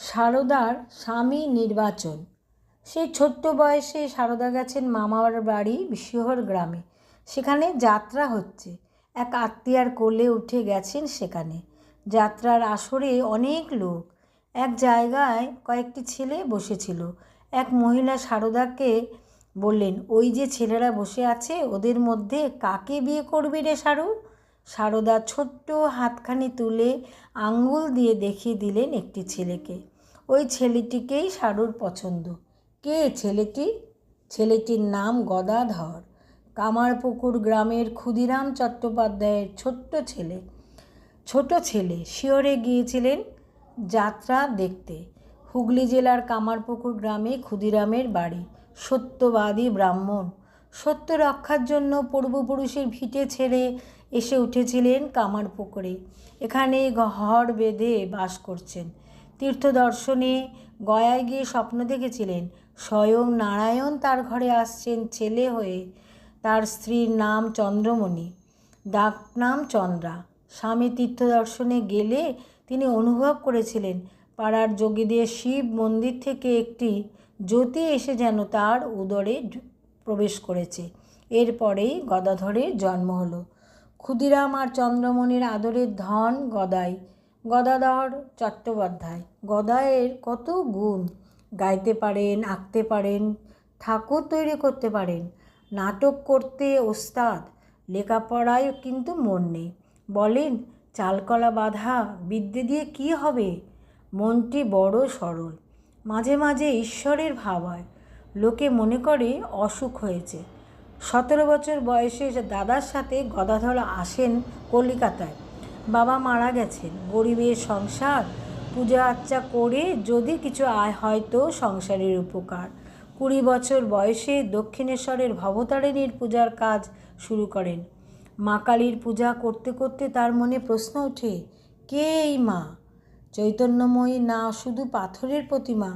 সারদার স্বামী নির্বাচন। সেই ছোট্ট বয়সে সারদা গেছেন মামার বাড়ি শিহর গ্রামে। সেখানে যাত্রা হচ্ছে। এক আত্মীয়ার কোলে উঠে গেছেন সেখানে। যাত্রার আসরে অনেক লোক। এক জায়গায় কয়েকটি ছেলে বসেছিল। এক মহিলা সারদাকে বললেন, ওই যে ছেলেরা বসে আছে ওদের মধ্যে কাকে বিয়ে করবি রে সারু? সারদা ছোট্ট হাতখানি তুলে আঙ্গুল দিয়ে দেখিয়ে দিলেন একটি ছেলেকে। ওই ছেলেটিকেই সারুর পছন্দ। কে ছেলেটি? ছেলেটির নাম গদাধর। কামারপুকুর গ্রামের ক্ষুদিরাম চট্টোপাধ্যায়ের ছোট ছেলে শিয়রে গিয়েছিলেন যাত্রা দেখতে। হুগলি জেলার কামারপুকুর গ্রামে ক্ষুদিরামের বাড়ি। সত্যবাদী ব্রাহ্মণ। সত্য রক্ষার জন্য পূর্বপুরুষের ভিটে ছেড়ে এসে উঠেছিলেন কামারপুকুরে। এখানে ঘর বেঁধে বাস করছেন। তীর্থ দর্শনে গয়ায় গিয়ে স্বপ্ন দেখেছিলেন স্বয়ং নারায়ণ তার ঘরে আসছেন ছেলে হয়ে। তার স্ত্রীর নাম চন্দ্রমণি, ডাক নাম চন্দ্রা। স্বামী তীর্থ দর্শনে গেলে তিনি অনুভব করেছিলেন পাড়ার যোগীদের শিব মন্দির থেকে একটি জ্যোতি এসে যেন তার উদরে প্রবেশ করেছে। এরপরেই গদাধরের জন্ম হলো। ক্ষুদিরাম আর চন্দ্রমণির আদরের ধন গদাই, গদাধর চট্টোপাধ্যায়। গদায়ের কত গুণ! গাইতে পারেন, আঁকতে পারেন, ঠাকুর তৈরি করতে পারেন, নাটক করতে ওস্তাদ। লেখাপড়ায় কিন্তু মন নেই। বলেন, চালকলা বাঁধা বিদ্যে দিয়ে কী হবে? মনটি বড় সরল। মাঝে মাঝে ঈশ্বরের ভাব হয়। লোকে মনে করে অসুখ হয়েছে। 17 বছর বয়সে দাদার সাথে গদাধর আসেন কলিকাতায়। বাবা মারা গেছেন। গরিবের সংসার, পূজা আর্চা করে যদি কিছু আয় হয়তো সংসারের উপকার। 20 বছর বয়সে দক্ষিণেশ্বরের ভবতারিণীর পূজার কাজ শুরু করেন। মা কালীর পূজা করতে করতে তার মনে প্রশ্ন ওঠে, কে এই মা? চৈতন্যময়ী না শুধু পাথরের প্রতিমা?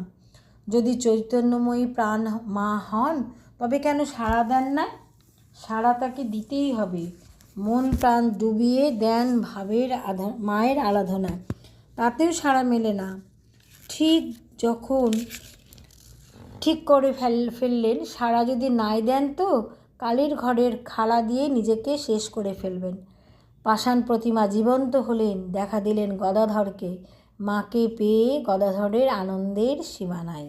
যদি চৈতন্যময়ী প্রাণ মা হন তবে কেন সাড়া দেন না? সাড়া তাকে দিতেই হবে। মন প্রাণ ডুবিয়ে দেন ভাবের মায়ের আরাধনায়, তাতেও সাড়া মেলে না। ঠিক করে ফেললেন সাড়া যদি নাই দেন তো কালীর ঘরের খাড়া দিয়ে নিজেকে শেষ করে ফেলবেন। পাষাণ প্রতিমা জীবন্ত হলেন, দেখা দিলেন গদাধরকে। মাকে পেয়ে গদাধরের আনন্দের সীমা নাই।